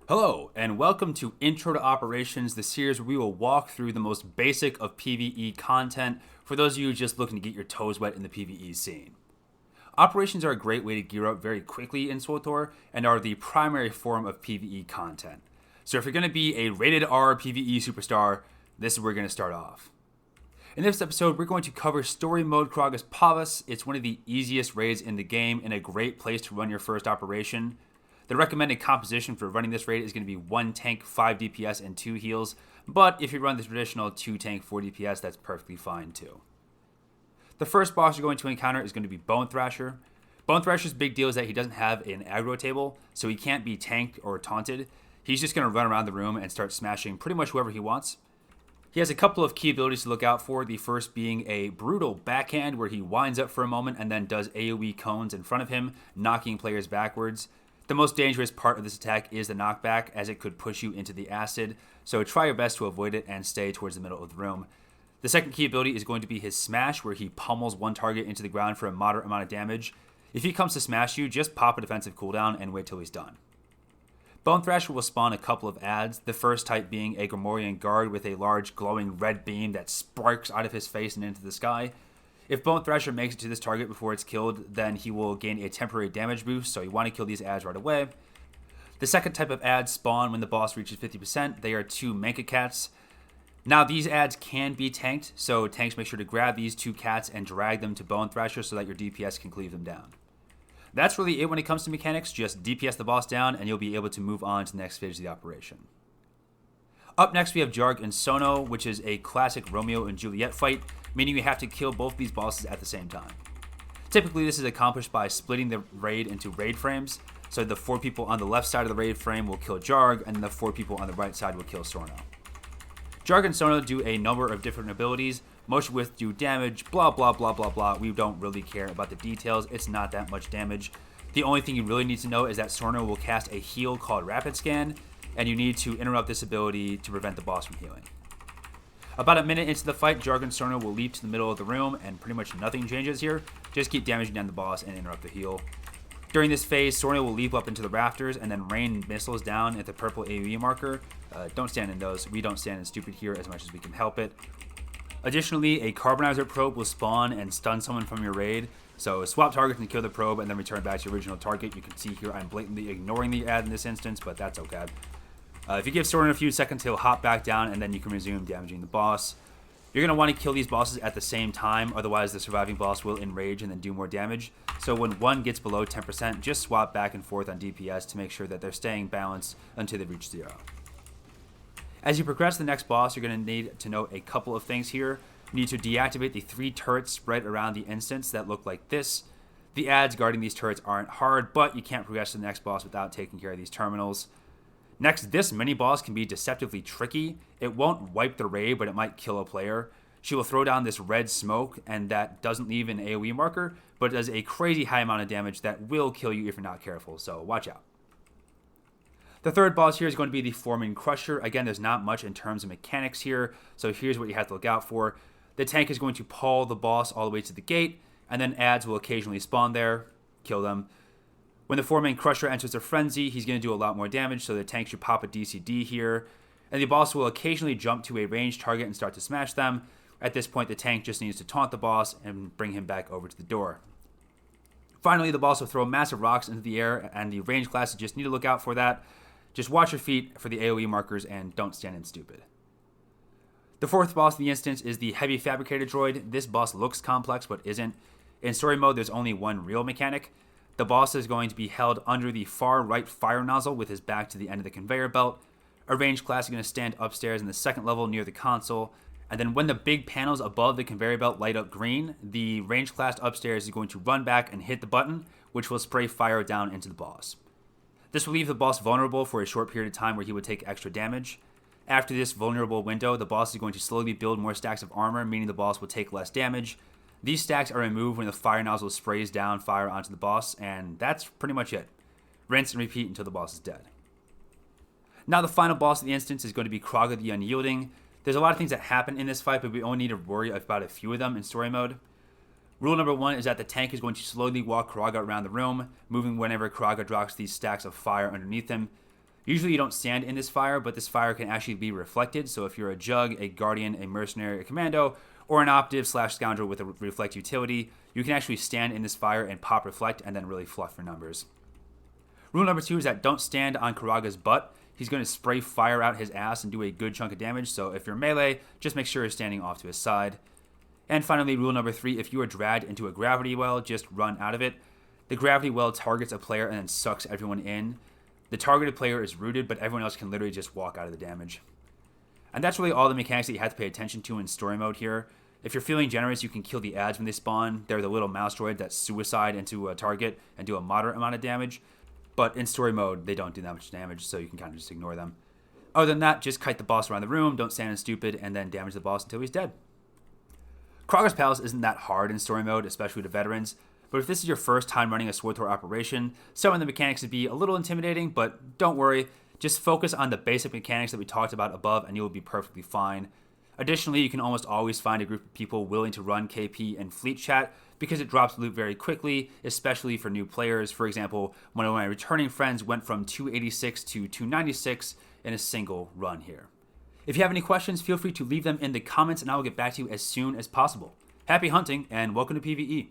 Hello, and welcome to Intro to Operations, the series where we will walk through the most basic of PvE content for those of you just looking to get your toes wet in the PvE scene. Operations are a great way to gear up very quickly in SWTOR and are the primary form of PvE content. So if you're going to be a rated R PvE superstar, this is where we're going to start off. In this episode, we're going to cover Story Mode Karagga's Pavas. It's one of the easiest raids in the game and a great place to run your first operation. The recommended composition for running this raid is going to be 1 tank, 5 DPS, and 2 heals, but if you run the traditional 2 tank, 4 DPS, that's perfectly fine too. The first boss you're going to encounter is going to be Bonethrasher. Bonethrasher's big deal is that he doesn't have an aggro table, so he can't be tanked or taunted. He's just going to run around the room and start smashing pretty much whoever he wants. He has a couple of key abilities to look out for, the first being a brutal backhand where he winds up for a moment and then does AoE cones in front of him, knocking players backwards. The most dangerous part of this attack is the knockback, as it could push you into the acid, so try your best to avoid it and stay towards the middle of the room. The second key ability is going to be his smash, where he pummels one target into the ground for a moderate amount of damage. If he comes to smash you, just pop a defensive cooldown and wait till he's done. Bonethrasher will spawn a couple of adds, the first type being a Grimorian guard with a large glowing red beam that sparks out of his face and into the sky. If Bonethrasher makes it to this target before it's killed, then he will gain a temporary damage boost, so you want to kill these adds right away. The second type of adds spawn when the boss reaches 50%. They are 2 Manka cats. Now these adds can be tanked, so tanks make sure to grab these 2 cats and drag them to Bonethrasher so that your DPS can cleave them down. That's really it when it comes to mechanics. Just DPS the boss down and you'll be able to move on to the next phase of the operation. Up next we have Jarg and Sorno, which is a classic Romeo and Juliet fight, meaning you have to kill both these bosses at the same time. Typically this is accomplished by splitting the raid into raid frames, so the 4 people on the left side of the raid frame will kill Jarg, and the 4 people on the right side will kill Sorno. Jarg and Sorno do a number of different abilities, most of which do damage, blah blah blah blah blah. We don't really care about the details, it's not that much damage. The only thing you really need to know is that Sorno will cast a heal called Rapid Scan, and you need to interrupt this ability to prevent the boss from healing. About a minute into the fight, Jarg and Sorno will leap to the middle of the room, and pretty much nothing changes here. Just keep damaging down the boss and interrupt the heal. During this phase, Sorno will leap up into the rafters and then rain missiles down at the purple AoE marker. Don't stand in those. We don't stand in stupid here as much as we can help it. Additionally, a Carbonizer probe will spawn and stun someone from your raid. So swap targets and kill the probe and then return back to your original target. You can see here I'm blatantly ignoring the ad in this instance, but that's okay. If you give Sorno a few seconds, he'll hop back down and then you can resume damaging the boss. You're going to want to kill these bosses at the same time, otherwise the surviving boss will enrage and then do more damage. So when one gets below 10%, just swap back and forth on DPS to make sure that they're staying balanced until they reach 0. As you progress to the next boss, you're going to need to note a couple of things here. You need to deactivate the 3 turrets spread around the instance that look like this. The adds guarding these turrets aren't hard, but you can't progress to the next boss without taking care of these terminals. Next, this mini-boss can be deceptively tricky. It won't wipe the raid, but it might kill a player. She will throw down this red smoke, and that doesn't leave an AoE marker, but it does a crazy high amount of damage that will kill you if you're not careful, so watch out. The third boss here is going to be the Foreman Crusher. Again, there's not much in terms of mechanics here, so here's what you have to look out for. The tank is going to pull the boss all the way to the gate, and then adds will occasionally spawn there, kill them. When the Foreman Crusher enters a frenzy, he's going to do a lot more damage, so the tank should pop a DCD here. And the boss will occasionally jump to a ranged target and start to smash them. At this point, the tank just needs to taunt the boss and bring him back over to the door. Finally, the boss will throw massive rocks into the air, and the ranged classes just need to look out for that. Just watch your feet for the AoE markers and don't stand in stupid. The fourth boss in the instance is the Heavy Fabricator droid. This boss looks complex but isn't. In story mode, there's only one real mechanic. The boss is going to be held under the far right fire nozzle with his back to the end of the conveyor belt. A ranged class is going to stand upstairs in the second level near the console. And then when the big panels above the conveyor belt light up green, the ranged class upstairs is going to run back and hit the button, which will spray fire down into the boss. This will leave the boss vulnerable for a short period of time where he would take extra damage. After this vulnerable window, the boss is going to slowly build more stacks of armor, meaning the boss will take less damage. These stacks are removed when the fire nozzle sprays down fire onto the boss, and that's pretty much it. Rinse and repeat until the boss is dead. Now the final boss of the instance is going to be Karagga the Unyielding. There's a lot of things that happen in this fight, but we only need to worry about a few of them in story mode. Rule number 1 is that the tank is going to slowly walk Karagga around the room, moving whenever Karagga drops these stacks of fire underneath him. Usually you don't stand in this fire, but this fire can actually be reflected. So if you're a Jug, a Guardian, a Mercenary, a Commando, or an Optive/Scoundrel with a Reflect utility, you can actually stand in this fire and pop Reflect and then really fluff your numbers. Rule number 2 is that don't stand on Karagga's butt. He's going to spray fire out his ass and do a good chunk of damage, so if you're melee, just make sure you're standing off to his side. And finally, rule number 3, if you are dragged into a gravity well, just run out of it. The gravity well targets a player and then sucks everyone in. The targeted player is rooted, but everyone else can literally just walk out of the damage. And that's really all the mechanics that you have to pay attention to in story mode here. If you're feeling generous, you can kill the ads when they spawn. They're the little mouse droid that suicide into a target and do a moderate amount of damage. But in story mode, they don't do that much damage, so you can kind of just ignore them. Other than that, just kite the boss around the room, don't stand in stupid, and then damage the boss until he's dead. Karagga's Palace isn't that hard in story mode, especially to veterans. But if this is your first time running a SWTOR operation, some of the mechanics would be a little intimidating, but don't worry. Just focus on the basic mechanics that we talked about above and you'll be perfectly fine. Additionally, you can almost always find a group of people willing to run KP and Fleet Chat because it drops loot very quickly, especially for new players. For example, one of my returning friends went from 286 to 296 in a single run here. If you have any questions, feel free to leave them in the comments and I will get back to you as soon as possible. Happy hunting and welcome to PvE.